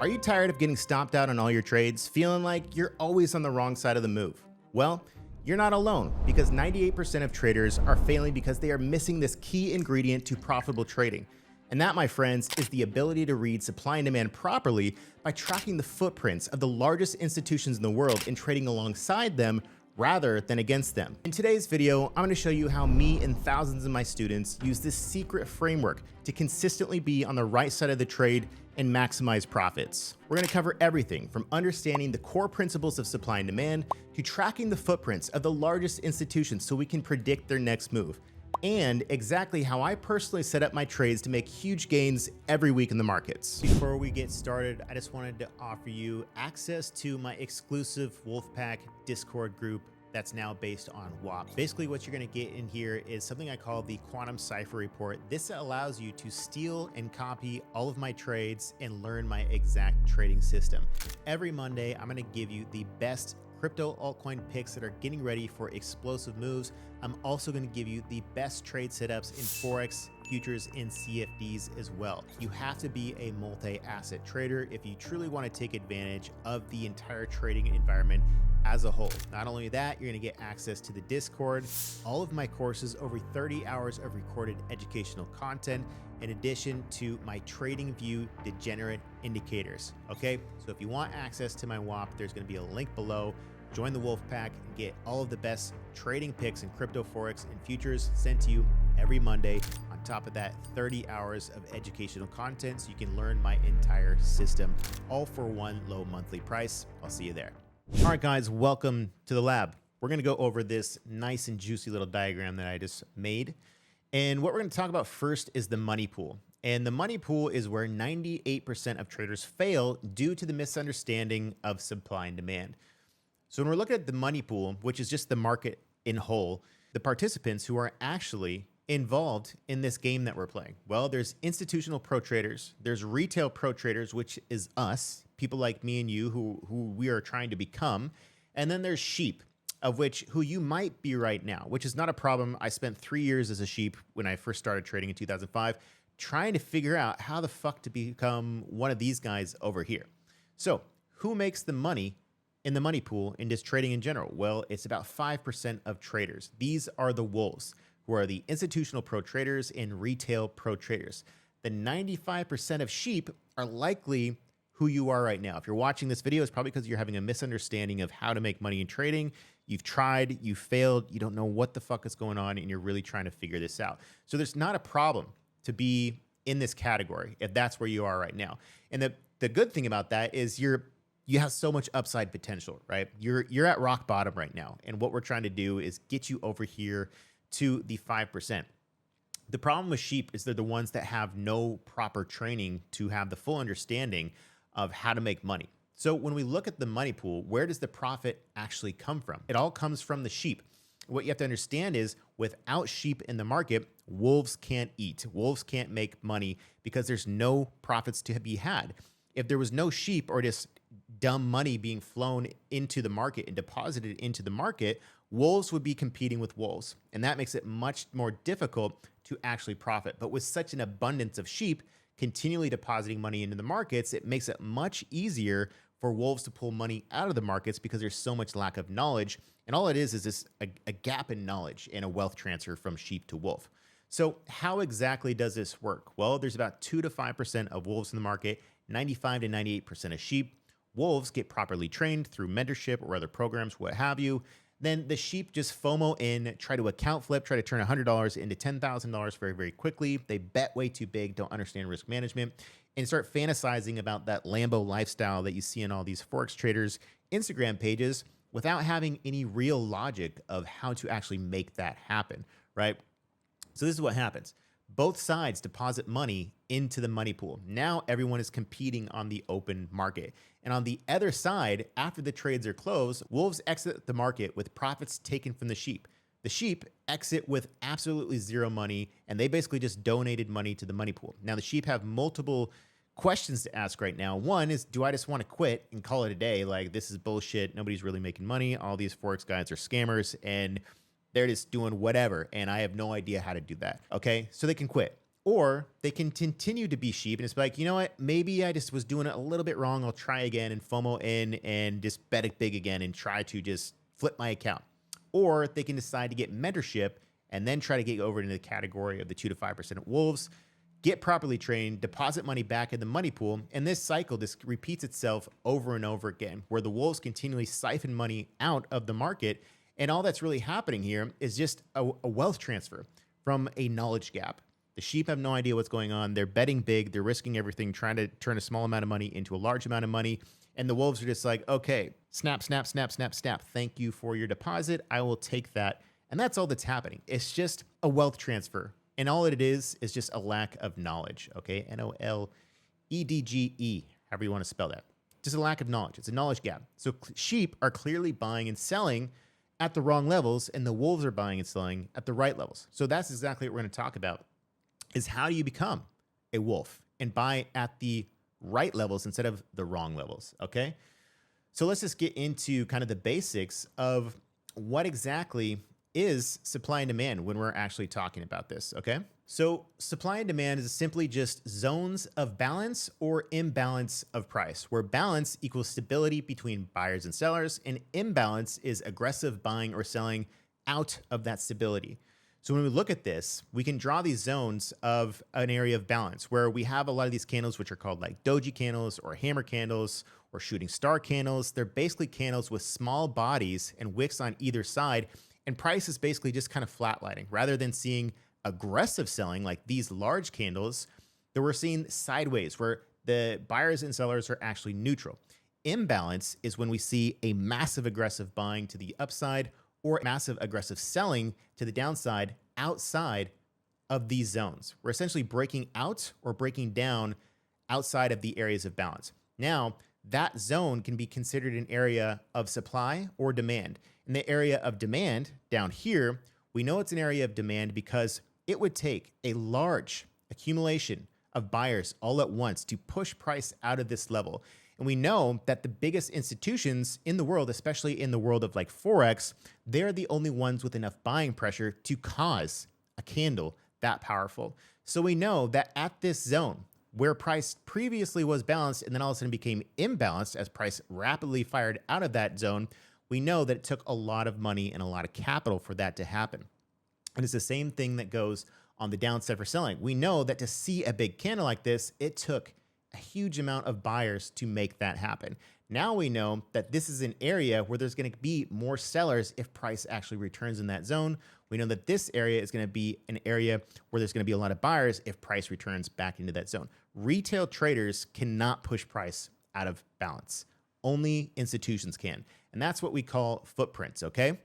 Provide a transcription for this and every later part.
Are you tired of getting stomped out on all your trades, feeling like you're always on the wrong side of the move? Well, you're not alone, because 98% of traders are failing because they are missing this key ingredient to profitable trading. And that, my friends, is the ability to read supply and demand properly by tracking the footprints of the largest institutions in the world and trading alongside them rather than against them. In today's video, I'm going to show you how me and thousands of my students use this secret framework to consistently be on the right side of the trade and maximize profits. We're going to cover everything from understanding the core principles of supply and demand to tracking the footprints of the largest institutions so we can predict their next move, and exactly how I personally set up my trades to make huge gains every week in the markets. Before we get started, I just wanted to offer you access to my exclusive Wolfpack Discord group that's now based on WAP. Basically, what you're gonna get in here is something I call the Quantum Cipher Report. This allows you to steal and copy all of my trades and learn my exact trading system. Every Monday, I'm gonna give you the best crypto altcoin picks that are getting ready for explosive moves. I'm also going to give you the best trade setups in forex, futures, and CFDs as well. You have to be a multi-asset trader if you truly want to take advantage of the entire trading environment as a whole. Not only that, you're going to get access to the Discord, all of my courses, over 30 hours of recorded educational content, in addition to my TradingView degenerate indicators. Okay, so if you want access to my WAP, there's going to be a link below. Join the Wolfpack and get all of the best trading picks in crypto, forex, and futures sent to you every Monday. On top of that, 30 hours of educational content so you can learn my entire system, all for one low monthly price. I'll see you there. All right, guys, welcome to the lab. We're going to go over this nice and juicy little diagram that I just made. And what we're going to talk about first is the money pool. And the money pool is where 98% of traders fail due to the misunderstanding of supply and demand. So when we're looking at the money pool, which is just the market in whole, the participants who are actually involved in this game that we're playing, well, there's institutional pro traders, there's retail pro traders, which is us, people like me and you who we are trying to become, and then there's sheep, of which who you might be right now, which is not a problem. I spent 3 years as a sheep when I first started trading in 2005, trying to figure out how the fuck to become one of these guys over here. So who makes the money in the money pool in just trading in general? Well, it's about 5% of traders. These are the wolves, who are the institutional pro traders and retail pro traders. The 95% of sheep are likely who you are right now. If you're watching this video, it's probably because you're having a misunderstanding of how to make money in trading. You've tried, you failed, you don't know what the fuck is going on, and you're really trying to figure this out. So there's not a problem to be in this category if that's where you are right now. And the good thing about that is you have so much upside potential, right? You're at rock bottom right now. And what we're trying to do is get you over here to the 5%. The problem with sheep is they're the ones that have no proper training to have the full understanding of how to make money. So when we look at the money pool, where does the profit actually come from? It all comes from the sheep. What you have to understand is without sheep in the market, wolves can't eat. Wolves can't make money because there's no profits to be had. If there was no sheep or just dumb money being flown into the market and deposited into the market, wolves would be competing with wolves. And that makes it much more difficult to actually profit. But with such an abundance of sheep continually depositing money into the markets, it makes it much easier for wolves to pull money out of the markets because there's so much lack of knowledge. And all it is this a gap in knowledge and a wealth transfer from sheep to wolf. So how exactly does this work? Well, there's about 2 to 5% of wolves in the market, 95 to 98% of sheep. Wolves get properly trained through mentorship or other programs, what have you. Then the sheep just FOMO in, try to account flip, try to turn $100 into $10,000 very, very quickly. They bet way too big, don't understand risk management, and start fantasizing about that Lambo lifestyle that you see in all these forex traders' Instagram pages without having any real logic of how to actually make that happen, right? So this is what happens. Both sides deposit money into the money pool. Now everyone is competing on the open market. And on the other side, after the trades are closed, wolves exit the market with profits taken from the sheep. The sheep exit with absolutely zero money, and they basically just donated money to the money pool. Now the sheep have multiple questions to ask right now. One is, do I just want to quit and call it a day? Like, this is bullshit. Nobody's really making money. All these forex guys are scammers, and they're just doing whatever, and I have no idea how to do that. Okay, so they can quit. Or they can continue to be sheep and it's like, you know what, maybe I just was doing it a little bit wrong. I'll try again and FOMO in and just bet it big again and try to just flip my account. Or they can decide to get mentorship and then try to get over into the category of the 2 to 5% wolves, get properly trained, deposit money back in the money pool. And this cycle just repeats itself over and over again, where the wolves continually siphon money out of the market. And all that's really happening here is just a wealth transfer from a knowledge gap. The sheep have no idea what's going on. They're betting big. They're risking everything, trying to turn a small amount of money into a large amount of money. And the wolves are just like, okay, snap, snap, snap, snap, snap. Thank you for your deposit. I will take that. And that's all that's happening. It's just a wealth transfer. And all it is just a lack of knowledge. Okay. NOLEDGE, however you want to spell that. Just a lack of knowledge. It's a knowledge gap. So sheep are clearly buying and selling at the wrong levels, and the wolves are buying and selling at the right levels. So that's exactly what we're going to talk about. Is how do you become a wolf and buy at the right levels instead of the wrong levels, okay? So let's just get into kind of the basics of what exactly is supply and demand when we're actually talking about this, okay? So supply and demand is simply just zones of balance or imbalance of price, where balance equals stability between buyers and sellers, and imbalance is aggressive buying or selling out of that stability. So when we look at this, we can draw these zones of an area of balance where we have a lot of these candles, which are called like doji candles or hammer candles or shooting star candles. They're basically candles with small bodies and wicks on either side. And price is basically just kind of flatlining. Rather than seeing aggressive selling like these large candles, that we're seeing sideways where the buyers and sellers are actually neutral. Imbalance is when we see a massive aggressive buying to the upside or massive aggressive selling to the downside outside of these zones. We're essentially breaking out or breaking down outside of the areas of balance. Now, that zone can be considered an area of supply or demand. In the area of demand down here, we know it's an area of demand because it would take a large accumulation of buyers all at once to push price out of this level. And we know that the biggest institutions in the world, especially in the world of like forex, they're the only ones with enough buying pressure to cause a candle that powerful. So we know that at this zone where price previously was balanced and then all of a sudden became imbalanced as price rapidly fired out of that zone, we know that it took a lot of money and a lot of capital for that to happen. And it's the same thing that goes on the downside for selling. We know that to see a big candle like this, it took a huge amount of buyers to make that happen. Now we know that this is an area where there's going to be more sellers if price actually returns in that zone. We know that this area is going to be an area where there's going to be a lot of buyers if price returns back into that zone. Retail traders cannot push price out of balance. Only institutions can. And that's what we call footprints, okay?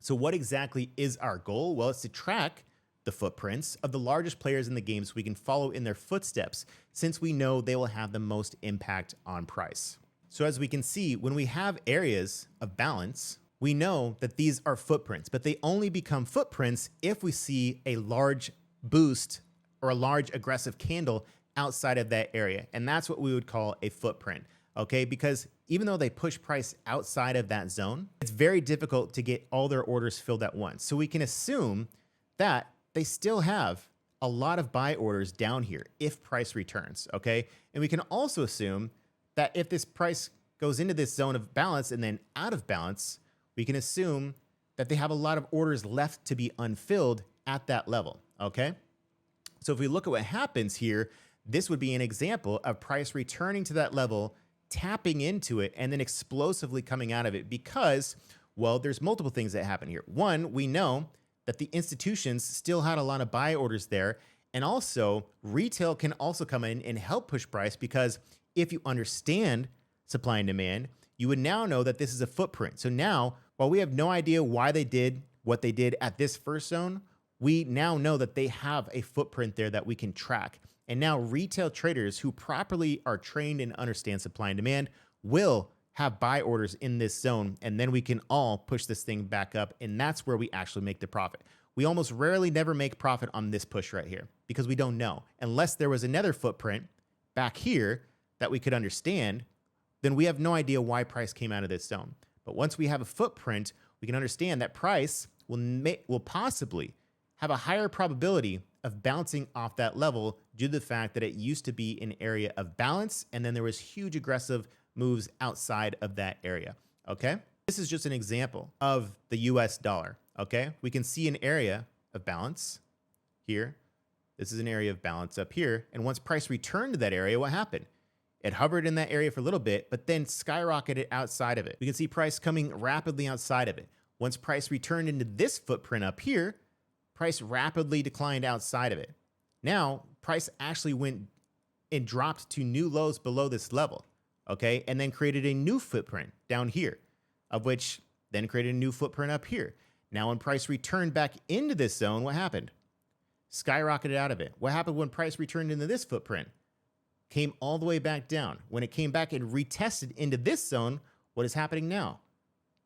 So what exactly is our goal? Well, it's to track the footprints of the largest players in the game so we can follow in their footsteps, since we know they will have the most impact on price. So as we can see, when we have areas of balance, we know that these are footprints, but they only become footprints if we see a large boost or a large aggressive candle outside of that area. And that's what we would call a footprint, okay? Because even though they push price outside of that zone, it's very difficult to get all their orders filled at once. So we can assume that they still have a lot of buy orders down here if price returns, okay? And we can also assume that if this price goes into this zone of balance and then out of balance, we can assume that they have a lot of orders left to be unfilled at that level, okay? So if we look at what happens here, this would be an example of price returning to that level, tapping into it, and then explosively coming out of it because, well, there's multiple things that happen here. One, we know that the institutions still had a lot of buy orders there. And also retail can also come in and help push price because if you understand supply and demand, you would now know that this is a footprint. So now, while we have no idea why they did what they did at this first zone, we now know that they have a footprint there that we can track. And now retail traders who properly are trained and understand supply and demand will have buy orders in this zone, and then we can all push this thing back up, and that's where we actually make the profit. We almost rarely never make profit on this push right here because we don't know. Unless there was another footprint back here that we could understand, then we have no idea why price came out of this zone. But once we have a footprint, we can understand that price will possibly have a higher probability of bouncing off that level due to the fact that it used to be an area of balance, and then there was huge aggressive moves outside of that area, okay? This is just an example of the US dollar, okay? We can see an area of balance here. This is an area of balance up here, and once price returned to that area, what happened? It hovered in that area for a little bit, but then skyrocketed outside of it. We can see price coming rapidly outside of it. Once price returned into this footprint up here, price rapidly declined outside of it. Now, price actually went and dropped to new lows below this level, okay? And then created a new footprint down here, of which then created a new footprint up here. Now, when price returned back into this zone, what happened? Skyrocketed out of it. What happened when price returned into this footprint? Came all the way back down. When it came back and retested into this zone, what is happening now?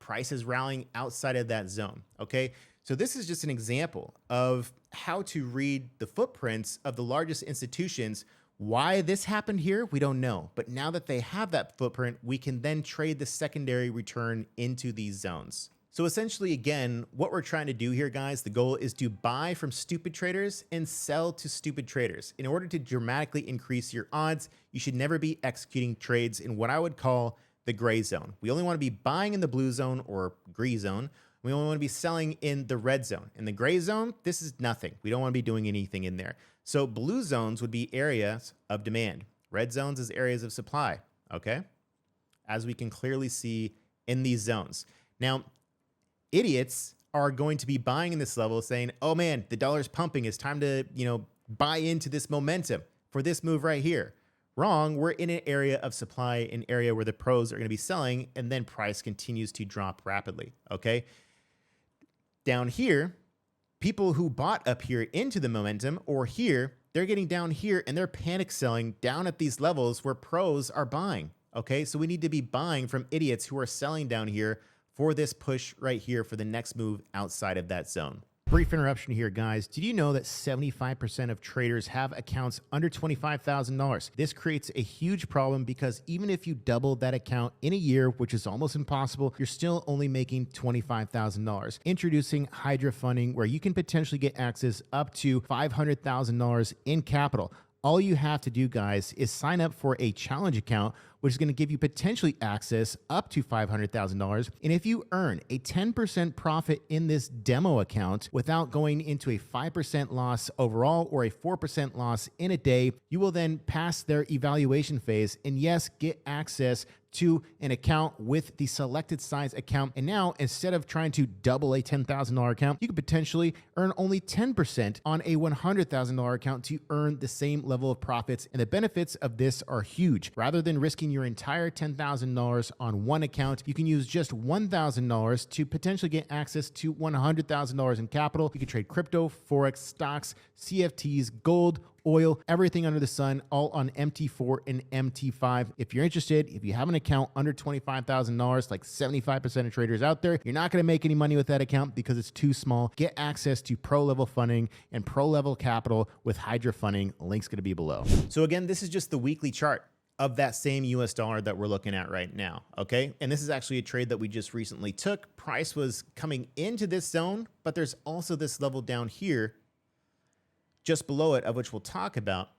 Price is rallying outside of that zone, okay? So this is just an example of how to read the footprints of the largest institutions. Why this happened here, we don't know. But now that they have that footprint, we can then trade the secondary return into these zones. So essentially, again, what we're trying to do here, guys, the goal is to buy from stupid traders and sell to stupid traders. In order to dramatically increase your odds, you should never be executing trades in what I would call the gray zone. We only want to be buying in the blue zone or gray zone. We only want to be selling in the red zone. In the gray zone, this is nothing. We don't want to be doing anything in there. So blue zones would be areas of demand. Red zones is areas of supply, okay? As we can clearly see in these zones. Now, idiots are going to be buying in this level saying, oh man, the dollar's pumping. It's time to, buy into this momentum for this move right here. Wrong. We're in an area of supply, an area where the pros are going to be selling, and then price continues to drop rapidly. Okay. Down here, people who bought up here into the momentum or here, they're getting down here and they're panic selling down at these levels where pros are buying. Okay. So we need to be buying from idiots who are selling down here for this push right here for the next move outside of that zone. Brief interruption here, guys. Did you know that 75% of traders have accounts under $25,000? This creates a huge problem because even if you double that account in a year, which is almost impossible, you're still only making $25,000. Introducing Hydra funding, where you can potentially get access up to $500,000 in capital. All you have to do, guys, is sign up for a challenge account, which is going to give you potentially access up to $500,000. And if you earn a 10% profit in this demo account without going into a 5% loss overall or a 4% loss in a day, you will then pass their evaluation phase and yes, get access to an account with the selected size account. And now, instead of trying to double a $10,000 account, you could potentially earn only 10% on a $100,000 account to earn the same level of profits. And the benefits of this are huge. Rather than risking your entire $10,000 on one account, you can use just $1,000 to potentially get access to $100,000 in capital. You can trade crypto, forex, stocks, CFTs, gold, oil, everything under the sun, all on MT4 and MT5. If you're interested, if you have an account under $25,000, like 75% of traders out there, you're not going to make any money with that account because it's too small. Get access to pro level funding and pro level capital with Hydra funding. Link's going to be below. So again, this is just the weekly chart of that same US dollar that we're looking at right now. Okay. And this is actually a trade that we just recently took. Price was coming into this zone, but there's also this level down here just below it, of which we'll talk about.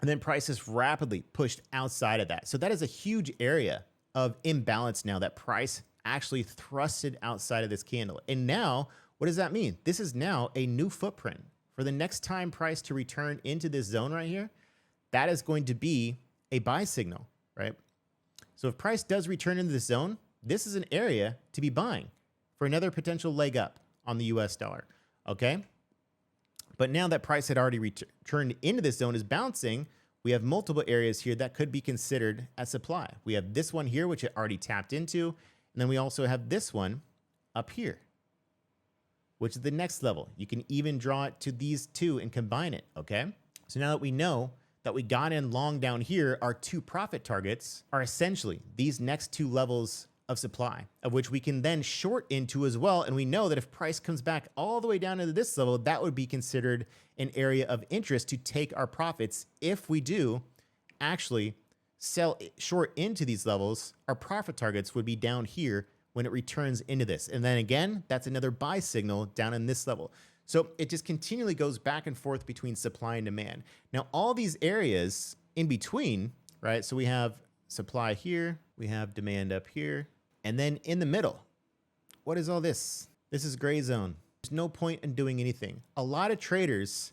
And then price is rapidly pushed outside of that. So that is a huge area of imbalance now that price actually thrusted outside of this candle. And now, what does that mean? This is now a new footprint. For the next time price to return into this zone right here, that is going to be a buy signal, right? So if price does return into this zone, this is an area to be buying for another potential leg up on the US dollar, okay? But now that price had already returned into this zone is bouncing, we have multiple areas here that could be considered as supply. We have this one here, which it already tapped into. And then we also have this one up here, which is the next level. You can even draw it to these two and combine it, okay? So now that we know that we got in long down here, our two profit targets are essentially these next two levels of supply, of which we can then short into as well. And we know that if price comes back all the way down into this level, that would be considered an area of interest to take our profits. If we do actually sell short into these levels, our profit targets would be down here when it returns into this. And then again, that's another buy signal down in this level. So it just continually goes back and forth between supply and demand. Now, all these areas in between, right? So we have supply here, we have demand up here, and then in the middle, what is all this? This is gray zone. There's no point in doing anything. A lot of traders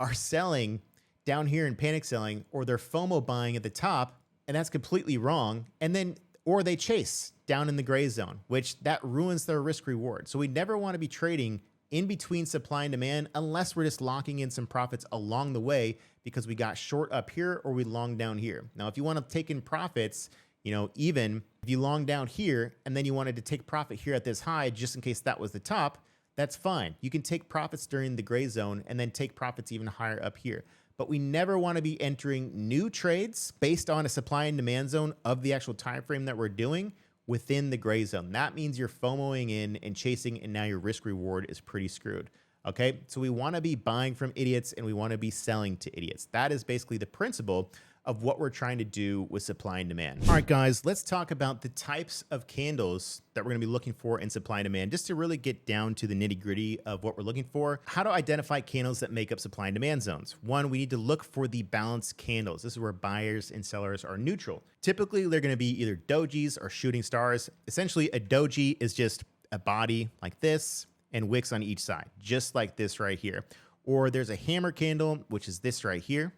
are selling down here and panic selling, or they're FOMO buying at the top, and that's completely wrong. And then, or they chase down in the gray zone, which that ruins their risk reward. So we never want to be trading in between supply and demand unless we're just locking in some profits along the way because we got short up here or we long down here. Now, if you want to take in profits, even if you long down here and then you wanted to take profit here at this high, just in case that was the top, that's fine. You can take profits during the gray zone and then take profits even higher up here. But we never want to be entering new trades based on a supply and demand zone of the actual time frame that we're doing within the gray zone. That means you're FOMOing in and chasing, and now your risk reward is pretty screwed. Okay, so we want to be buying from idiots and we want to be selling to idiots. That is basically the principle of what we're trying to do with supply and demand. All right, guys, let's talk about the types of candles that we're going to be looking for in supply and demand, just to really get down to the nitty gritty of what we're looking for. How to identify candles that make up supply and demand zones. One, we need to look for the balanced candles. This is where buyers and sellers are neutral. Typically, they're going to be either dojis or shooting stars. Essentially, a doji is just a body like this and wicks on each side, just like this right here. Or there's a hammer candle, which is this right here,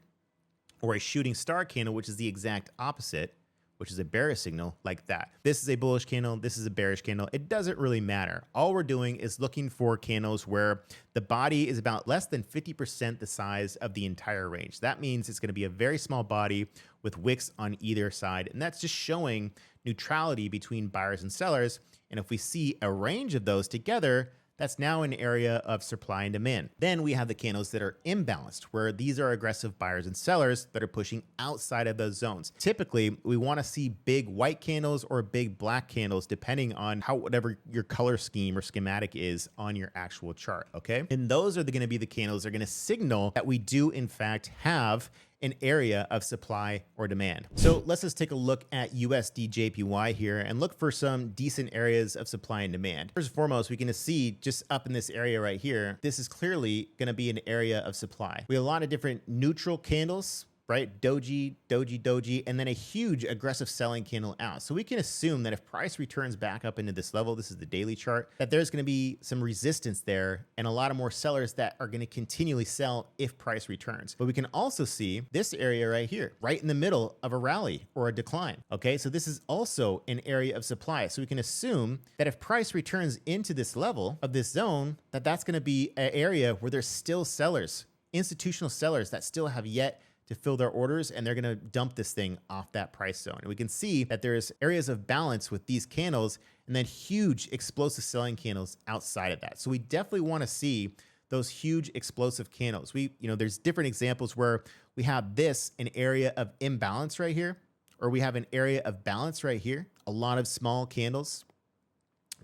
or a shooting star candle, which is the exact opposite, which is a bearish signal like that. This is a bullish candle. This is a bearish candle. It doesn't really matter. All we're doing is looking for candles where the body is about less than 50% the size of the entire range. That means it's going to be a very small body with wicks on either side. And that's just showing neutrality between buyers and sellers. And if we see a range of those together, that's now an area of supply and demand. Then we have the candles that are imbalanced, where these are aggressive buyers and sellers that are pushing outside of those zones. Typically, we want to see big white candles or big black candles, depending on whatever your color scheme or schematic is on your actual chart, okay? And those are going to be the candles that are going to signal that we do, in fact, have an area of supply or demand. So let's just take a look at USD JPY here and look for some decent areas of supply and demand. First and foremost, we can see just up in this area right here, this is clearly going to be an area of supply. We have a lot of different neutral candles, right? Doji, doji, doji, and then a huge aggressive selling candle out. So we can assume that if price returns back up into this level, this is the daily chart, that there's going to be some resistance there and a lot of more sellers that are going to continually sell if price returns. But we can also see this area right here, right in the middle of a rally or a decline. Okay, so this is also an area of supply. So we can assume that if price returns into this level of this zone, that's going to be an area where there's still sellers, institutional sellers that still have yet to fill their orders, and they're going to dump this thing off that price zone. And we can see that there's areas of balance with these candles and then huge explosive selling candles outside of that. So we definitely want to see those huge explosive candles. There's different examples where we have this, an area of imbalance right here, or we have an area of balance right here, a lot of small candles.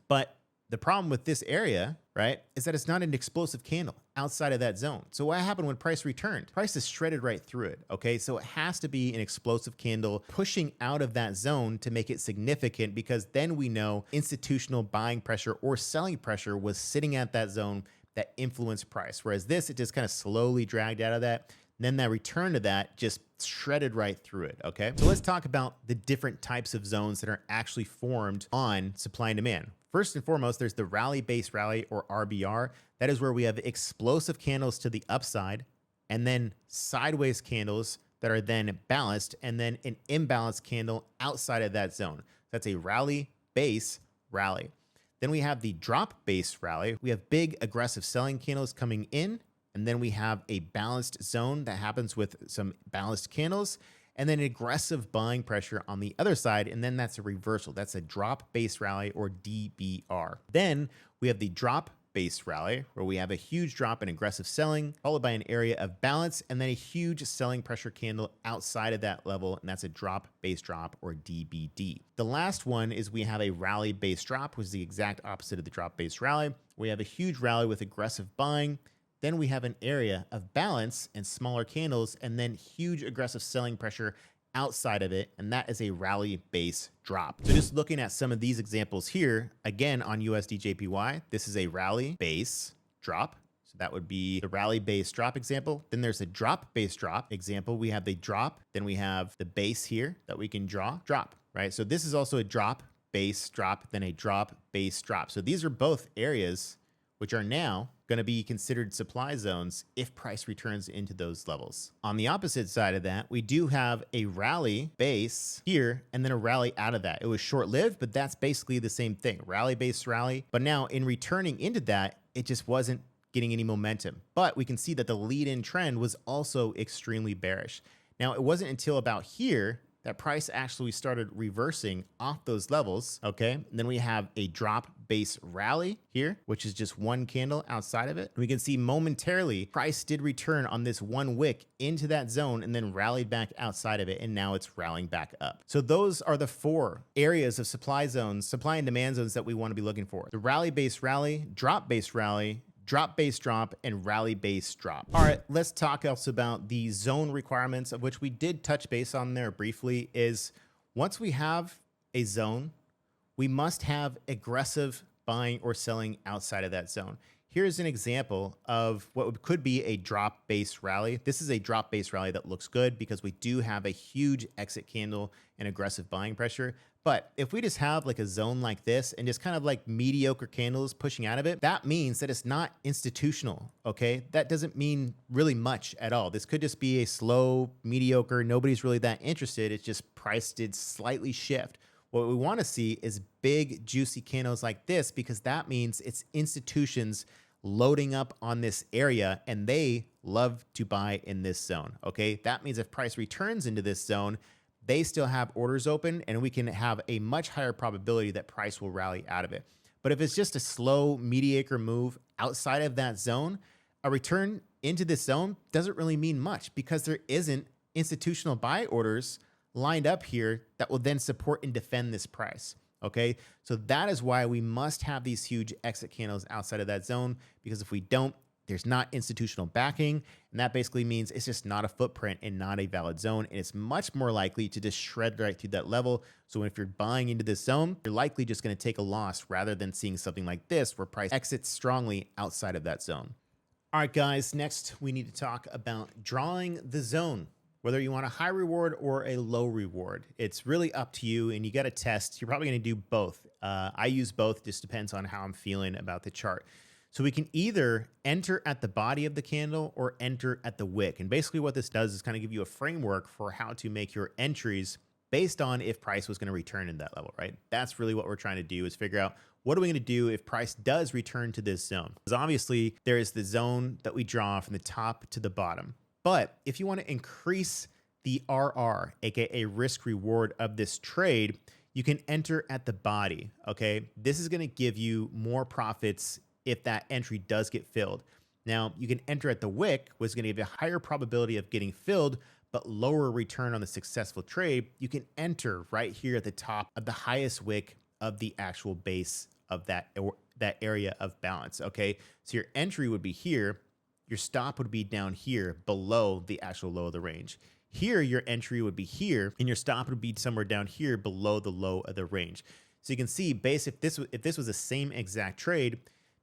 But the problem with this area, right, is that it's not an explosive candle outside of that zone. So what happened when price returned? Price is shredded right through it, okay? So it has to be an explosive candle pushing out of that zone to make it significant, because then we know institutional buying pressure or selling pressure was sitting at that zone that influenced price. Whereas this, it just kind of slowly dragged out of that. Then that return to that just shredded right through it, okay? So let's talk about the different types of zones that are actually formed on supply and demand. First and foremost, there's the rally-based rally, or RBR. That is where we have explosive candles to the upside and then sideways candles that are then balanced, and then an imbalanced candle outside of that zone. That's a rally-base rally. Then we have the drop-based rally. We have big aggressive selling candles coming in, and then we have a balanced zone that happens with some balanced candles, and then aggressive buying pressure on the other side, and then that's a reversal. That's a drop-based rally, or DBR. Then we have the drop-based rally, where we have a huge drop in aggressive selling, followed by an area of balance, and then a huge selling pressure candle outside of that level, and that's a drop-based drop, or DBD. The last one is we have a rally-based drop, which is the exact opposite of the drop-based rally. We have a huge rally with aggressive buying. Then we have an area of balance and smaller candles, and then huge aggressive selling pressure outside of it, and that is a rally base drop. So just looking at some of these examples here, again on USD JPY, this is a rally base drop. So that would be the rally base drop example. Then there's a drop base drop example. We have the drop, then we have the base here that we can drop, right? So this is also a drop, base, drop, then a drop, base, drop. So these are both areas which are now going to be considered supply zones if price returns into those levels. On the opposite side of that, we do have a rally base here and then a rally out of that. It was short-lived, but that's basically the same thing. Rally base rally. But now in returning into that, it just wasn't getting any momentum. But we can see that the lead-in trend was also extremely bearish. Now, it wasn't until about here that price actually started reversing off those levels, okay? And then we have a drop base rally here, which is just one candle outside of it. We can see momentarily price did return on this one wick into that zone and then rallied back outside of it, and now it's rallying back up. So those are the 4 areas of supply zones, supply and demand zones that we want to be looking for. The rally base rally, drop base rally, drop base drop, and rally base drop. All right, let's talk also about the zone requirements, of which we did touch base on there briefly. Is once we have a zone, we must have aggressive buying or selling outside of that zone. Here's an example of what could be a drop base rally. This is a drop base rally that looks good because we do have a huge exit candle and aggressive buying pressure. But if we just have like a zone like this and just kind of like mediocre candles pushing out of it, that means that it's not institutional, okay? That doesn't mean really much at all. This could just be a slow, mediocre, nobody's really that interested. It's just price did slightly shift. What we want to see is big, juicy candles like this, because that means it's institutions loading up on this area and they love to buy in this zone, okay? That means if price returns into this zone, they still have orders open and we can have a much higher probability that price will rally out of it. But if it's just a slow, mediocre move outside of that zone, a return into this zone doesn't really mean much because there isn't institutional buy orders lined up here that will then support and defend this price. Okay, so that is why we must have these huge exit candles outside of that zone, because if we don't, there's not institutional backing, and that basically means it's just not a footprint and not a valid zone, and it's much more likely to just shred right through that level. So if you're buying into this zone, you're likely just going to take a loss rather than seeing something like this where price exits strongly outside of that zone. All right, guys, next we need to talk about drawing the zone. Whether you want a high reward or a low reward, it's really up to you, and you got to test. You're probably going to do both. I use both, just depends on how I'm feeling about the chart. So we can either enter at the body of the candle or enter at the wick. And basically what this does is kind of give you a framework for how to make your entries based on if price was going to return in that level, right? That's really what we're trying to do, is figure out what are we going to do if price does return to this zone. Because obviously there is the zone that we draw from the top to the bottom. But if you want to increase the RR, aka risk reward of this trade, you can enter at the body, okay? This is going to give you more profits if that entry does get filled. Now, you can enter at the wick, which is going to give you a higher probability of getting filled, but lower return on the successful trade. You can enter right here at the top of the highest wick of the actual base of that area of balance, okay? So your entry would be here. Your stop would be down here below the actual low of the range. Here, your entry would be here, and your stop would be somewhere down here below the low of the range. So you can see, if this was the same exact trade,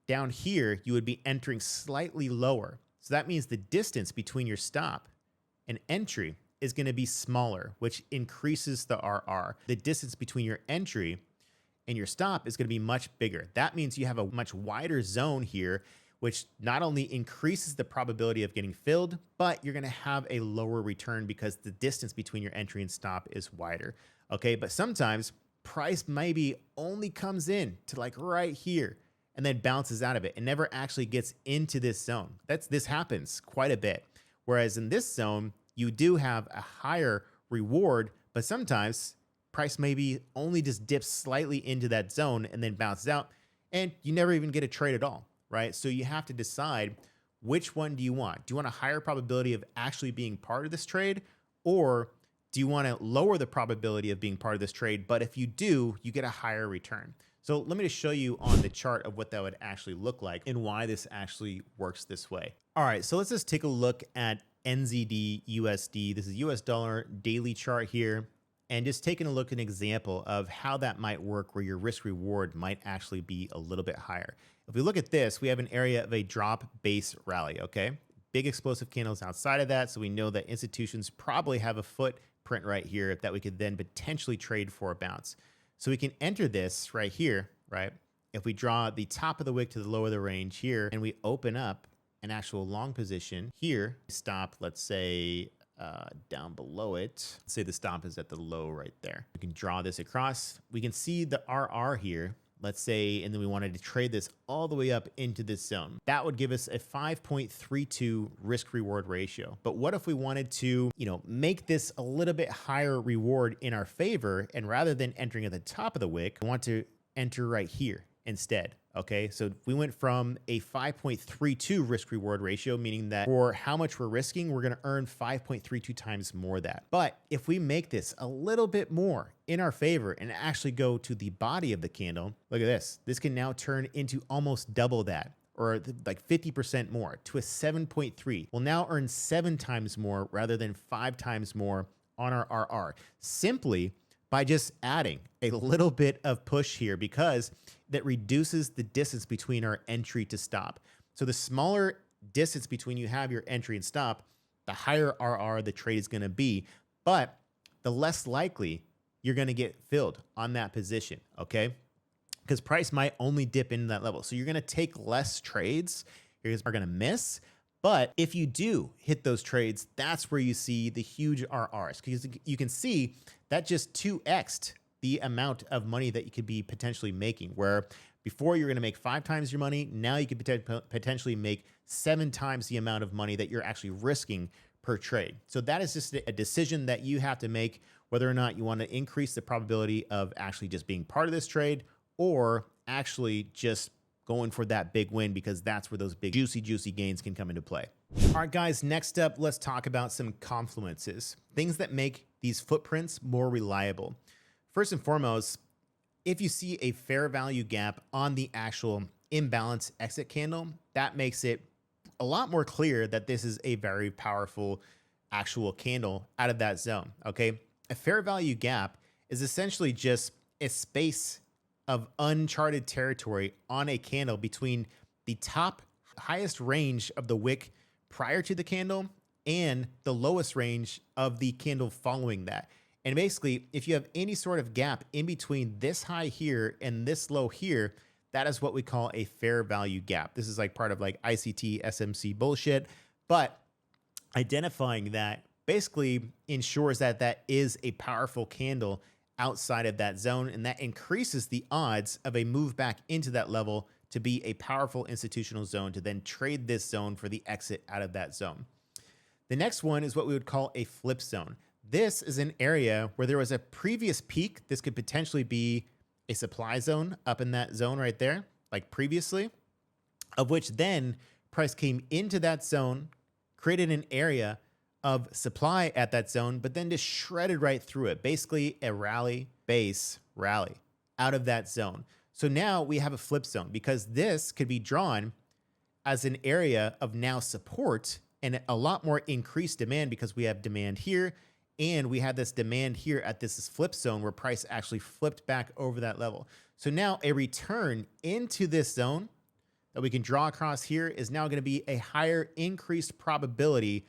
down here, you would be entering slightly lower. So that means the distance between your stop and entry is going to be smaller, which increases the RR. The distance between your entry and your stop is going to be much bigger. That means you have a much wider zone here, which not only increases the probability of getting filled, but you're going to have a lower return because the distance between your entry and stop is wider. Okay, but sometimes price maybe only comes in to like right here and then bounces out of it and never actually gets into this zone. This happens quite a bit. Whereas in this zone, you do have a higher reward, but sometimes price maybe only just dips slightly into that zone and then bounces out, and you never even get a trade at all, right? So you have to decide, which one do you want? Do you want a higher probability of actually being part of this trade, or do you want to lower the probability of being part of this trade, but if you do, you get a higher return? So let me just show you on the chart of what that would actually look like and why this actually works this way. All right, so let's just take a look at NZD USD. This is US dollar daily chart here. and just taking a look at an example of how that might work where your risk reward might actually be a little bit higher. If we look at this, we have an area of a drop base rally, okay? Big explosive candles outside of that, so we know that institutions probably have a footprint right here that we could then potentially trade for a bounce. So we can enter this right here, right? If we draw the top of the wick to the lower of the range here, and we open up an actual long position here, stop, let's say, down below it. Let's say the stop is at the low right there. We can draw this across. We can see the RR here, let's say, and then we wanted to trade this all the way up into this zone. That would give us a 5.32 risk reward ratio. But what if we wanted to, make this a little bit higher reward in our favor, and rather than entering at the top of the wick, we want to enter right here instead. Okay, so we went from a 5.32 risk reward ratio, meaning that for how much we're risking, we're going to earn 5.32 times more of that. But if we make this a little bit more in our favor and actually go to the body of the candle, look at this. This can now turn into almost double that, or like 50% more, to a 7.3. We'll now earn 7 times more rather than 5 times more on our RR, simply by just adding a little bit of push here, because that reduces the distance between our entry to stop. So the smaller distance between you have your entry and stop, the higher RR the trade is going to be, but the less likely you're going to get filled on that position, okay? Because price might only dip into that level. So you're going to take less trades. You guys are going to miss. But if you do hit those trades, that's where you see the huge RRs, because you can see that just 2x'd the amount of money that you could be potentially making, where before you're going to make 5 times your money, now you could potentially make 7 times the amount of money that you're actually risking per trade. So that is just a decision that you have to make, whether or not you want to increase the probability of actually just being part of this trade, or actually just going for that big win, because that's where those big juicy gains can come into play. All right, guys, next up, let's talk about some confluences, things that make these footprints more reliable. First and foremost, if you see a fair value gap on the actual imbalance exit candle, that makes it a lot more clear that this is a very powerful actual candle out of that zone, okay? A fair value gap is essentially just a space of uncharted territory on a candle between the top highest range of the wick prior to the candle and the lowest range of the candle following that. And basically, if you have any sort of gap in between this high here and this low here, that is what we call a fair value gap. This is like part of like ICT, SMC bullshit, but identifying that basically ensures that that is a powerful candle outside of that zone, and that increases the odds of a move back into that level to be a powerful institutional zone to then trade this zone for the exit out of that zone. The next one is what we would call a flip zone. This is an area where there was a previous peak. This could potentially be a supply zone up in that zone right there, like previously, of which then price came into that zone, created an area of supply at that zone, but then just shredded right through it. Basically a rally, base, rally out of that zone. So now we have a flip zone, because this could be drawn as an area of now support and a lot more increased demand, because we have demand here and we had this demand here at this flip zone where price actually flipped back over that level. So now a return into this zone that we can draw across here is now going to be a higher increased probability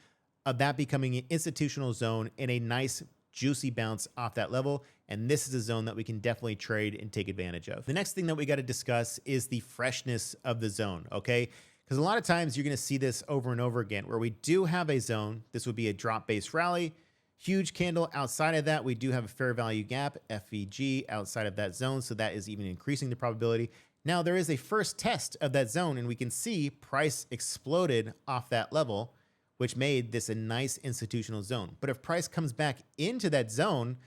of that becoming an institutional zone and a nice juicy bounce off that level. And this is a zone that we can definitely trade and take advantage of. The next thing that we got to discuss is the freshness of the zone, okay? Because a lot of times you're going to see this over and over again, where we do have a zone. This would be a drop-based rally, huge candle. Outside of that, we do have a fair value gap, FVG, outside of that zone. So that is even increasing the probability. Now there is a first test of that zone, and we can see price exploded off that level, which made this a nice institutional zone. But if price comes back into that zone,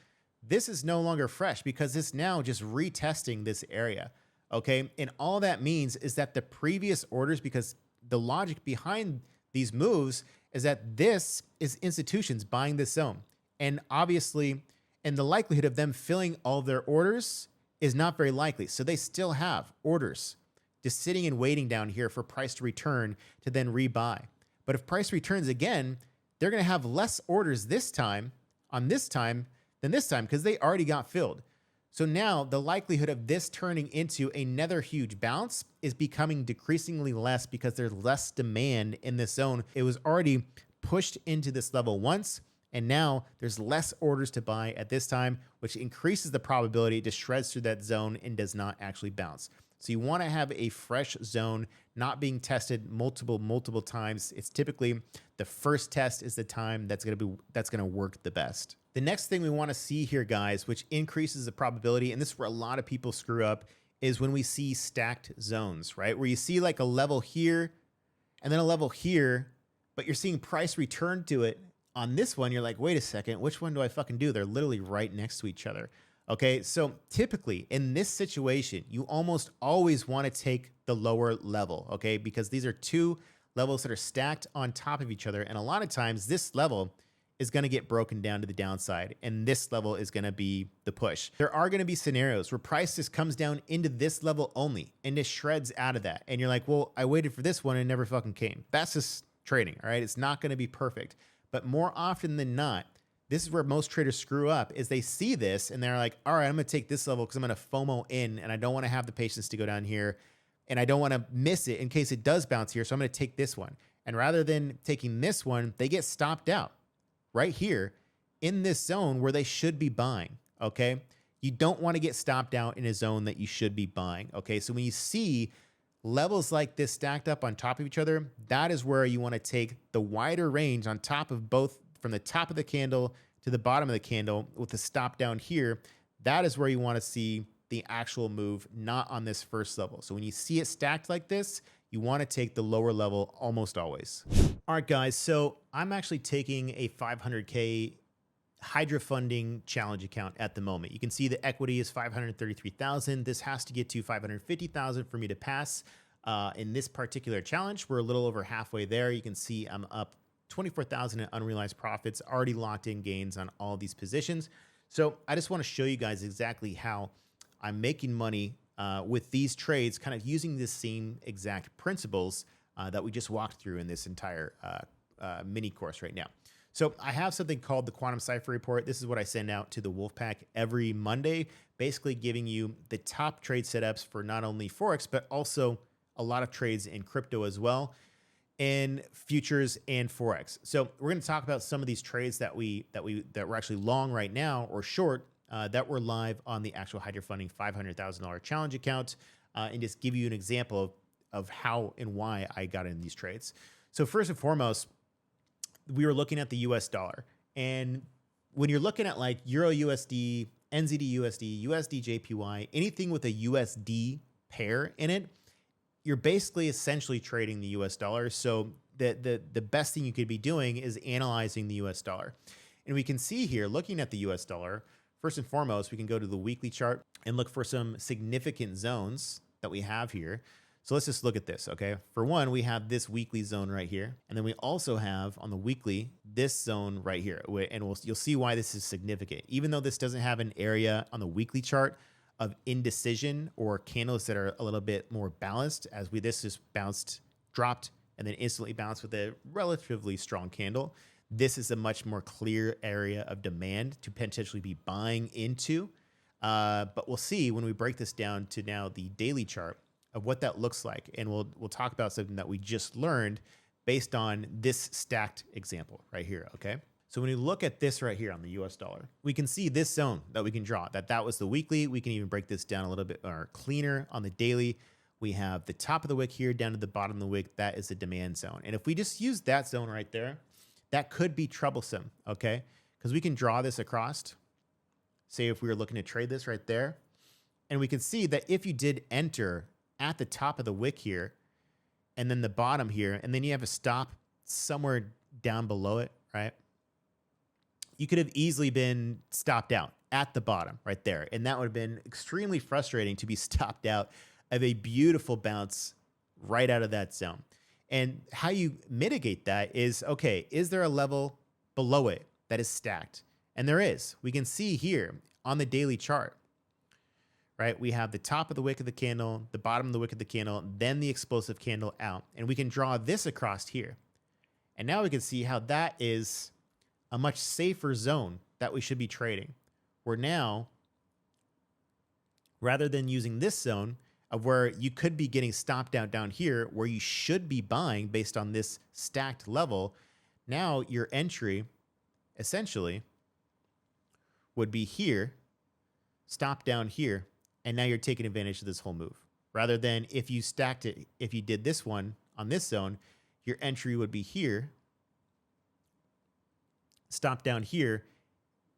this is no longer fresh, because it's now just retesting this area, okay? And all that means is that the previous orders, because the logic behind these moves is that this is institutions buying this zone. And obviously, and the likelihood of them filling all their orders is not very likely. So they still have orders just sitting and waiting down here for price to return to then rebuy. But if price returns again, they're going to have less orders this time, on this time, than this time because they already got filled. So now the likelihood of this turning into another huge bounce is becoming decreasingly less because there's less demand in this zone. It was already pushed into this level once, and now there's less orders to buy at this time, which increases the probability it just shreds through that zone and does not actually bounce. So you want to have a fresh zone, not being tested multiple times. It's typically the first test is the time that's going to work the best. The next thing we want to see here, guys, which increases the probability, and this is where a lot of people screw up, is when we see stacked zones, right? Where you see like a level here and then a level here, but you're seeing price return to it. On this one, you're like, wait a second, which one do I fucking do? They're literally right next to each other. Okay, so typically in this situation, you almost always want to take the lower level, okay? Because these are two levels that are stacked on top of each other. And a lot of times this level is going to get broken down to the downside, and this level is going to be the push. There are going to be scenarios where price just comes down into this level only and just shreds out of that. And you're like, well, I waited for this one and it never fucking came. That's just trading, all right? It's not going to be perfect. But more often than not, this is where most traders screw up, is they see this and they're like, all right, I'm going to take this level because I'm going to FOMO in and I don't want to have the patience to go down here and I don't want to miss it in case it does bounce here. So I'm going to take this one. And rather than taking this one, they get stopped out right here in this zone where they should be buying, okay? You don't want to get stopped out in a zone that you should be buying, okay? So when you see levels like this stacked up on top of each other, that is where you want to take the wider range on top of both, from the top of the candle to the bottom of the candle with the stop down here. That is where you want to see the actual move, not on this first level. So when you see it stacked like this, you want to take the lower level almost always. All right, guys, so I'm actually taking a 500K Hydra funding challenge account at the moment. You can see the equity is 533,000. This has to get to 550,000 for me to pass. In this particular challenge, we're a little over halfway there. You can see I'm up 24,000 in unrealized profits, already locked in gains on all these positions. So I just want to show you guys exactly how I'm making money with these trades, kind of using the same exact principles that we just walked through in this entire mini course right now. So I have something called the Quantum Cipher Report. This is what I send out to the Wolfpack every Monday, basically giving you the top trade setups for not only Forex, but also a lot of trades in crypto as well, in futures and Forex. So we're going to talk about some of these trades that we're actually long right now or short that were live on the actual Hydra Funding $500,000 challenge account, and just give you an example of how and why I got in these trades. So first and foremost, we were looking at the US dollar. And when you're looking at like Euro USD, NZD USD, USD JPY, anything with a USD pair in it, you're basically essentially trading the US dollar. So the best thing you could be doing is analyzing the US dollar. And we can see here, looking at the US dollar, first and foremost, we can go to the weekly chart and look for some significant zones that we have here. So let's just look at this, okay? For one, we have this weekly zone right here. And then we also have on the weekly, this zone right here. And you'll see why this is significant. Even though this doesn't have an area on the weekly chart of indecision or candles that are a little bit more balanced, as this just bounced, dropped, and then instantly bounced with a relatively strong candle. This is a much more clear area of demand to potentially be buying into. But we'll see when we break this down to now the daily chart of what that looks like. And we'll talk about something that we just learned based on this stacked example right here, okay? So when you look at this right here on the US dollar, we can see this zone that we can draw, that was the weekly. We can even break this down a little bit more cleaner on the daily. We have the top of the wick here down to the bottom of the wick. That is the demand zone. And if we just use that zone right there, that could be troublesome, okay? Because we can draw this across. Say if we were looking to trade this right there, and we can see that if you did enter at the top of the wick here, and then the bottom here, and then you have a stop somewhere down below it, right? You could have easily been stopped out at the bottom right there. And that would have been extremely frustrating to be stopped out of a beautiful bounce right out of that zone. And how you mitigate that is, okay, is there a level below it that is stacked? And there is. We can see here on the daily chart, right? We have the top of the wick of the candle, the bottom of the wick of the candle, then the explosive candle out. And we can draw this across here. And now we can see how that is a much safer zone that we should be trading, where now, rather than using this zone of where you could be getting stopped out down here, where you should be buying based on this stacked level, now your entry essentially would be here, stop down here, and now you're taking advantage of this whole move. Rather than if you stacked it, if you did this one on this zone, your entry would be here, stop down here,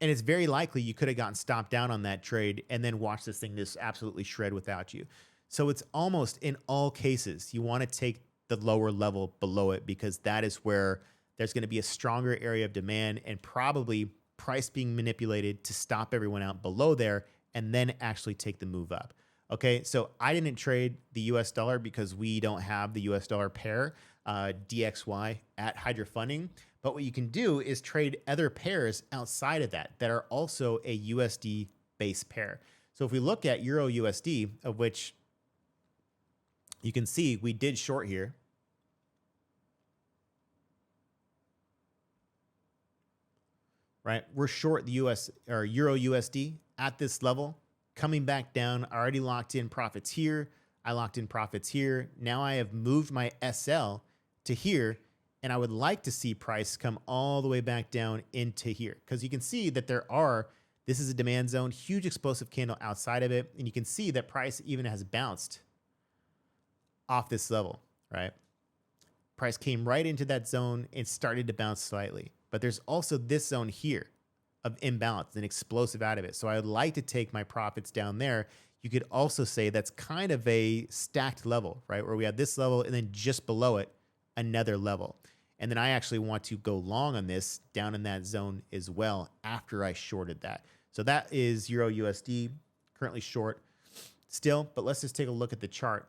and it's very likely you could have gotten stopped down on that trade and then watched this thing just absolutely shred without you. So it's almost in all cases, you want to take the lower level below it because that is where there's going to be a stronger area of demand and probably price being manipulated to stop everyone out below there and then actually take the move up. Okay, so I didn't trade the US dollar because we don't have the US dollar pair, DXY at Hydra Funding. But what you can do is trade other pairs outside of that that are also a USD base pair. So if we look at Euro USD, of which you can see we did short here. Right, we're short the US or Euro USD at this level, coming back down. I already locked in profits here. I locked in profits here. Now I have moved my SL to here, and I would like to see price come all the way back down into here because you can see that this is a demand zone, huge explosive candle outside of it, and you can see that price even has bounced off this level, right? Price came right into that zone and started to bounce slightly. But there's also this zone here of imbalance and explosive out of it. So I would like to take my profits down there. You could also say that's kind of a stacked level, right? Where we have this level and then just below it, another level. And then I actually want to go long on this down in that zone as well after I shorted that. So that is Euro USD, currently short still. But let's just take a look at the chart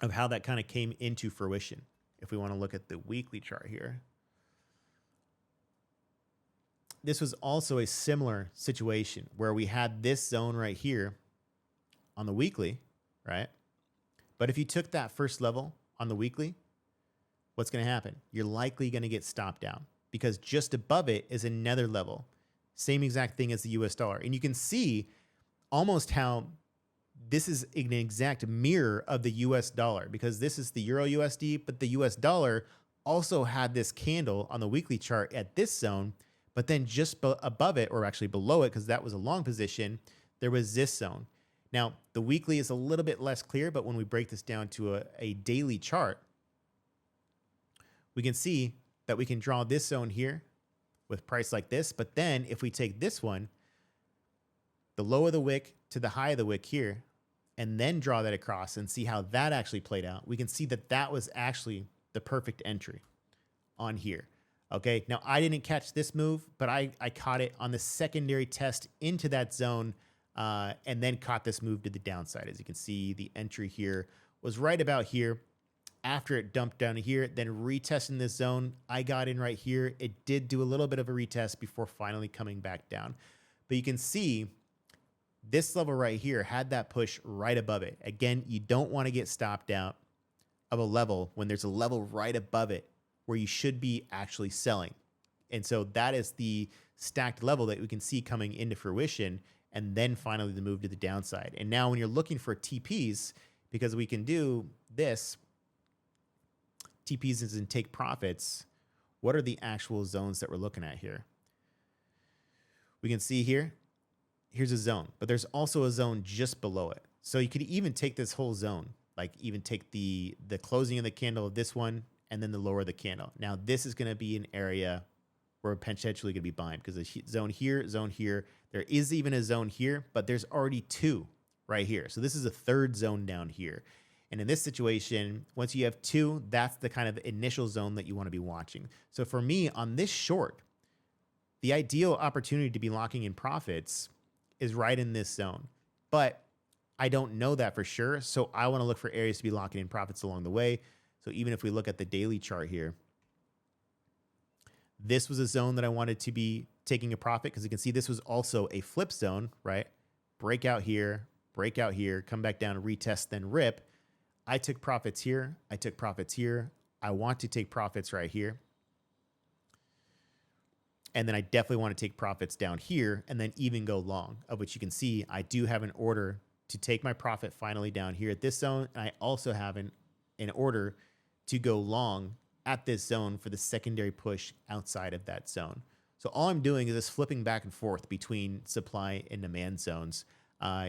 of how that kind of came into fruition. If we want to look at the weekly chart here. This was also a similar situation where we had this zone right here on the weekly, right? But if you took that first level on the weekly, what's going to happen? You're likely going to get stopped down because just above it is another level. Same exact thing as the US dollar. And you can see almost how this is an exact mirror of the US dollar because this is the Euro USD, but the US dollar also had this candle on the weekly chart at this zone. But then just above it, or actually below it, because that was a long position, there was this zone. Now, the weekly is a little bit less clear, but when we break this down to a daily chart, we can see that we can draw this zone here with price like this. But then if we take this one, the low of the wick to the high of the wick here, and then draw that across and see how that actually played out, we can see that that was actually the perfect entry on here. Okay, now I didn't catch this move, but I caught it on the secondary test into that zone and then caught this move to the downside. As you can see, the entry here was right about here. After it dumped down to here, then retesting this zone, I got in right here. It did do a little bit of a retest before finally coming back down. But you can see this level right here had that push right above it. Again, you don't want to get stopped out of a level when there's a level right above it where you should be actually selling. And so that is the stacked level that we can see coming into fruition, and then finally the move to the downside. And now when you're looking for TPs, because we can do this, TPs is in take profits, what are the actual zones that we're looking at here? We can see here, here's a zone, but there's also a zone just below it. So you could even take this whole zone, like even take the closing of the candle of this one, and then the lower of the candle. Now, this is going to be an area where we're potentially going to be buying because the zone here. There is even a zone here, but there's already two right here. So this is a third zone down here. And in this situation, once you have two, that's the kind of initial zone that you want to be watching. So for me, on this short, the ideal opportunity to be locking in profits is right in this zone. But I don't know that for sure, so I want to look for areas to be locking in profits along the way. So even if we look at the daily chart here, this was a zone that I wanted to be taking a profit because you can see this was also a flip zone, right? Breakout here, come back down, retest, then rip. I took profits here. I took profits here. I want to take profits right here. And then I definitely want to take profits down here and then even go long, of which you can see I do have an order to take my profit finally down here at this zone. And I also have an order to go long at this zone for the secondary push outside of that zone. So all I'm doing is just flipping back and forth between supply and demand zones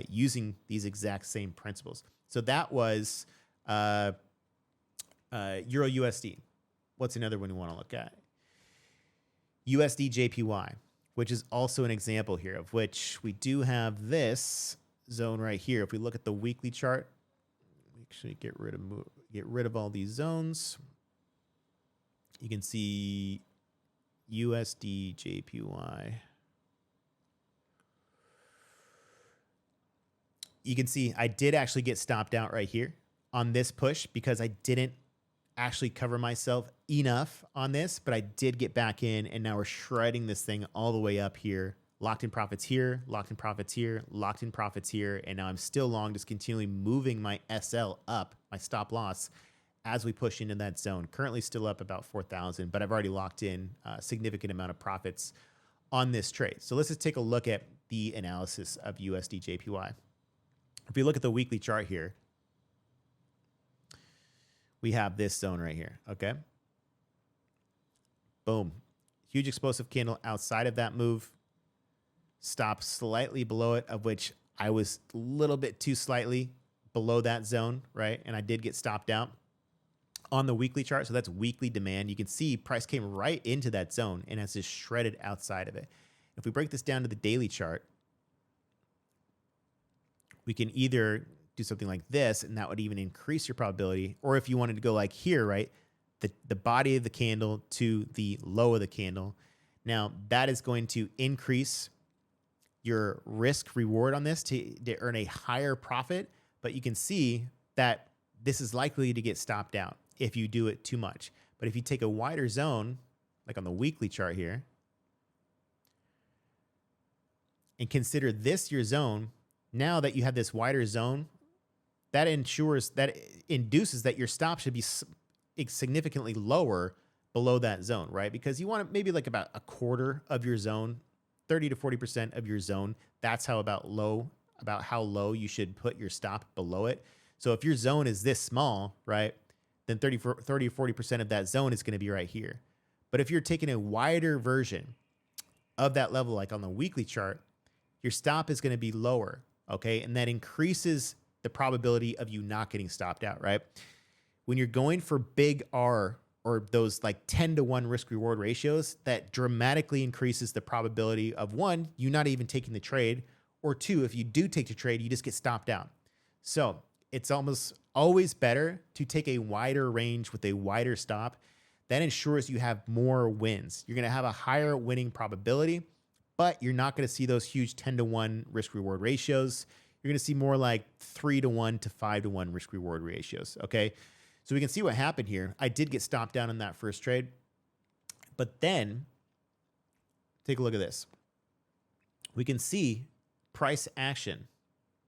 using these exact same principles. So that was Euro USD. What's another one we want to look at? USD JPY, which is also an example here of which we do have this zone right here. If we look at the weekly chart, actually get rid of all these zones. You can see USD JPY. You can see I did actually get stopped out right here on this push because I didn't actually cover myself enough on this, but I did get back in, and now we're shredding this thing all the way up here. Locked in profits here, locked in profits here, locked in profits here, and now I'm still long, just continually moving my SL up, my stop loss, as we push into that zone. Currently still up about 4,000, but I've already locked in a significant amount of profits on this trade. So let's just take a look at the analysis of USD JPY. If we look at the weekly chart here, we have this zone right here, okay? Boom. Huge explosive candle outside of that move. Stop slightly below it, of which I was a little bit too slightly below that zone, right? And I did get stopped out on the weekly chart. So that's weekly demand. You can see price came right into that zone and has just shredded outside of it. If we break this down to the daily chart, we can either do something like this, and that would even increase your probability. Or if you wanted to go like here, right, the body of the candle to the low of the candle. Now, that is going to increase your risk reward on this to earn a higher profit. But you can see that this is likely to get stopped out if you do it too much. But if you take a wider zone, like on the weekly chart here, and consider this your zone, now that you have this wider zone, that induces that your stop should be significantly lower below that zone, right? Because you want maybe like about a quarter of your zone, 30 to 40% of your zone. That's about how low you should put your stop below it. So if your zone is this small, right, then 30 or 40% of that zone is going to be right here. But if you're taking a wider version of that level, like on the weekly chart, your stop is going to be lower, okay? And that increases the probability of you not getting stopped out, right? When you're going for big R or those like 10 to 1 risk reward ratios, that dramatically increases the probability of one, you not even taking the trade, or two, if you do take the trade, you just get stopped out. So it's almost always better to take a wider range with a wider stop. That ensures you have more wins. You're going to have a higher winning probability, but you're not going to see those huge 10 to 1 risk reward ratios. You're going to see more like 3 to 1 to 5 to 1 risk reward ratios. Okay. So we can see what happened here. I did get stopped down in that first trade, but then take a look at this. We can see price action,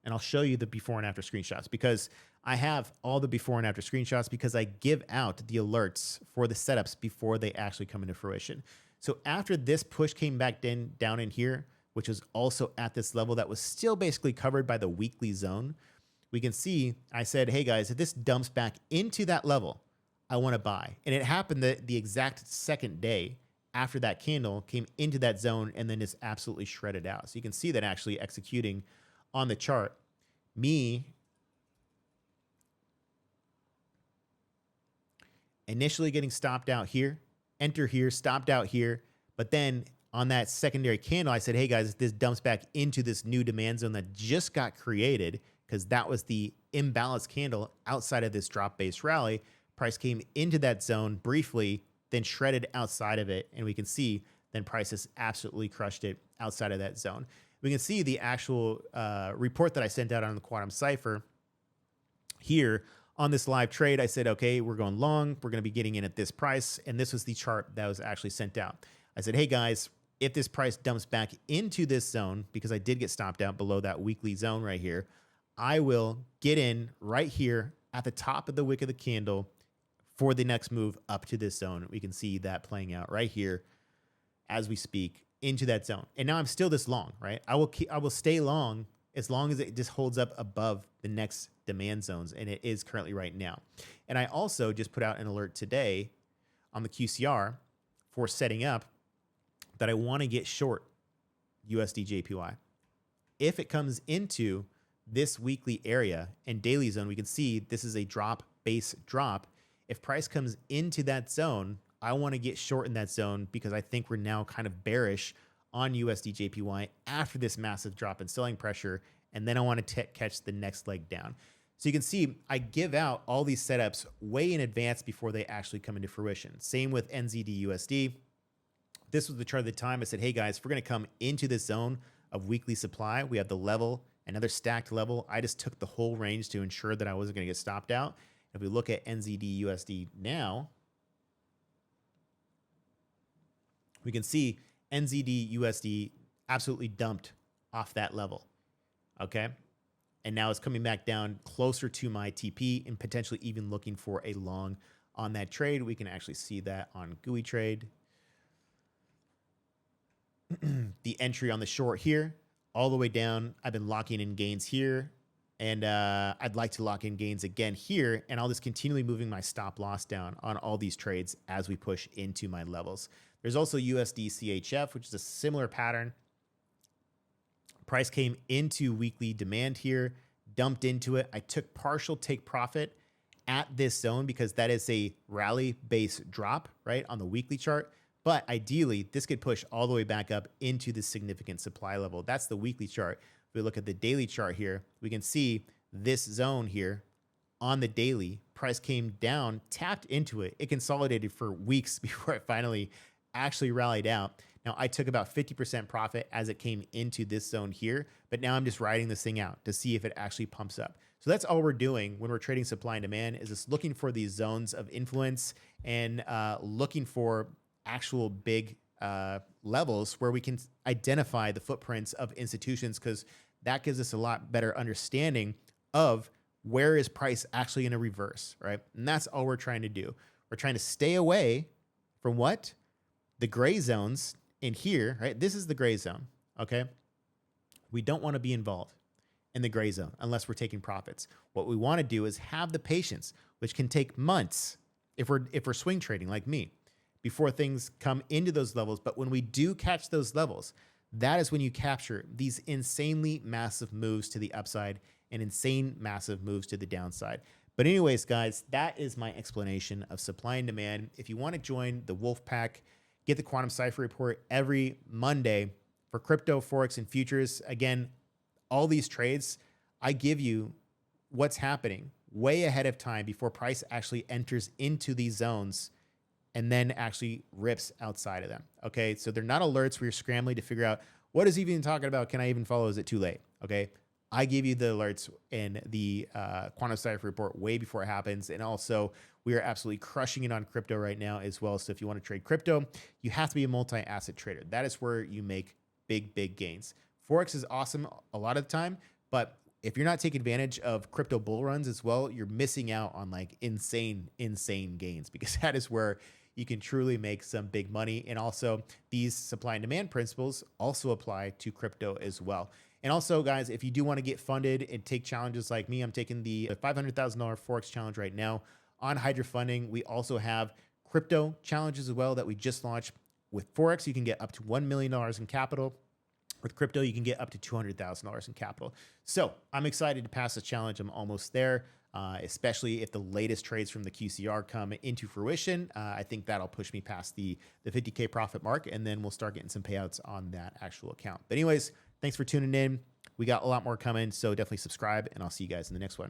and I'll show you the before and after screenshots because I have all the before and after screenshots because I give out the alerts for the setups before they actually come into fruition. So after this push came back down in here, which was also at this level that was still basically covered by the weekly zone, we can see I said, hey guys, if this dumps back into that level, I want to buy. And it happened the exact second day after that candle came into that zone and then is absolutely shredded out. So you can see that actually executing on the chart. Me initially getting stopped out here, enter here, stopped out here, but then on that secondary candle, I said, hey guys, if this dumps back into this new demand zone that just got created, because that was the imbalanced candle outside of this drop-based rally, price came into that zone briefly, then shredded outside of it, and we can see then price has absolutely crushed it outside of that zone. We can see the actual report that I sent out on the Quantum Cipher here on this live trade. I said, okay, we're going long. We're going to be getting in at this price, and this was the chart that was actually sent out. I said, hey guys, if this price dumps back into this zone, because I did get stopped out below that weekly zone right here, I will get in right here at the top of the wick of the candle for the next move up to this zone. We can see that playing out right here. as we speak into that zone. And now I'm still this long, right? I will stay long as long as it just holds up above the next demand zones, and it is currently right now. And I also just put out an alert today on the QCR for setting up that I want to get short USD JPY. If it comes into this weekly area and daily zone, we can see this is a base drop. If price comes into that zone, I want to get short in that zone because I think we're now kind of bearish on USD JPY after this massive drop in selling pressure. And then I want to catch the next leg down. So you can see I give out all these setups way in advance before they actually come into fruition. Same with NZD USD. This was the chart at the time. I said, hey guys, if we're going to come into this zone of weekly supply, we have the level, another stacked level. I just took the whole range to ensure that I wasn't going to get stopped out. If we look at NZD USD now, we can see NZD USD absolutely dumped off that level. Okay. And now it's coming back down closer to my TP and potentially even looking for a long on that trade. We can actually see that on GUI trade. The entry on the short here, all the way down. I've been locking in gains here. And I'd like to lock in gains again here. And I'll just continually moving my stop loss down on all these trades as we push into my levels. There's also USD CHF, which is a similar pattern. Price came into weekly demand here, dumped into it. I took partial take profit at this zone because that is a rally base drop, right, on the weekly chart. But ideally, this could push all the way back up into the significant supply level. That's the weekly chart. If we look at the daily chart here, we can see this zone here on the daily. Price came down, tapped into it. It consolidated for weeks before it finally actually rallied out. Now, I took about 50% profit as it came into this zone here, but now I'm just riding this thing out to see if it actually pumps up. So that's all we're doing when we're trading supply and demand, is just looking for these zones of influence and looking for actual big levels where we can identify the footprints of institutions, because that gives us a lot better understanding of where is price actually going to reverse, right? And that's all we're trying to do. We're trying to stay away from what? The gray zones in here, right? This is the gray zone, okay? We don't want to be involved in the gray zone unless we're taking profits. What we want to do is have the patience, which can take months if we're swing trading like me, before things come into those levels. But when we do catch those levels, that is when you capture these insanely massive moves to the upside and insane massive moves to the downside. But anyways, guys, that is my explanation of supply and demand. If you want to join the Wolf Pack, get the Quantum Cipher Report every Monday for crypto, forex, and futures. Again, all these trades, I give you what's happening way ahead of time before price actually enters into these zones and then actually rips outside of them. Okay, so they're not alerts where you're scrambling to figure out what is he even talking about. Can I even follow? Is it too late? Okay, I give you the alerts in the Quantum Cipher Report way before it happens. And also, we are absolutely crushing it on crypto right now as well. So if you want to trade crypto, you have to be a multi-asset trader. That is where you make big, big gains. Forex is awesome a lot of the time, but if you're not taking advantage of crypto bull runs as well, you're missing out on like insane gains, because that is where you can truly make some big money. And also, these supply and demand principles also apply to crypto as well. And also, guys, if you do want to get funded and take challenges like me, I'm taking the $500,000 Forex challenge right now on Hydra Funding. We also have crypto challenges as well that we just launched. With Forex, you can get up to $1 million in capital. With crypto, you can get up to $200,000 in capital. So I'm excited to pass the challenge. I'm almost there, especially if the latest trades from the QCR come into fruition. I think that'll push me past the 50K profit mark, and then we'll start getting some payouts on that actual account. But anyways, thanks for tuning in. We got a lot more coming, so definitely subscribe, and I'll see you guys in the next one.